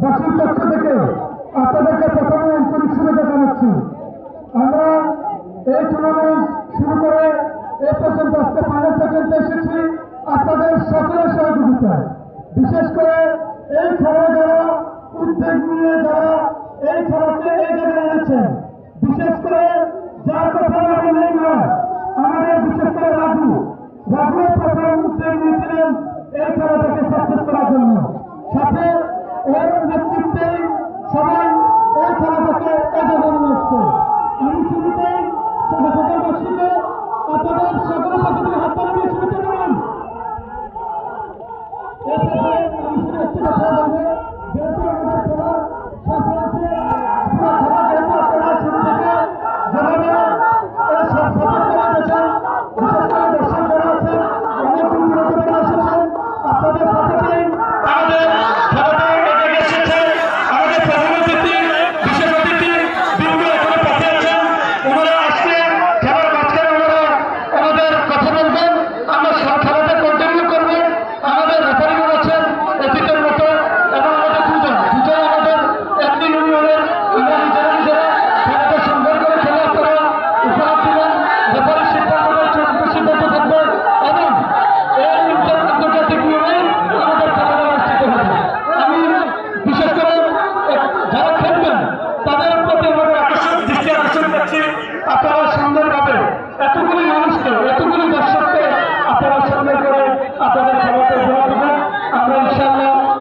বাসীর পক্ষ থেকে আপনাদেরকে প্রথমে আন্তরিক শুভেচ্ছা জানাচ্ছি। আমরা এই টুর্নামেন্ট শুরু করে এ পর্যন্ত আজকে ফাইনাল পর্যন্ত এসেছি আপনাদের সকলের সহযোগিতায়। বিশেষ করে এই খেলা যারা উদ্যোগ নিয়ে যারা এই খেলাকে এই জায়গায় এনেছেন, বিশেষ করে যার কথা বললেই নয়, আমাদের বিশেষ করে রাজুর প্রথম উদ্যোগ নিয়েছিলেন এই খেলাটাকে সাকসেস করার জন্য।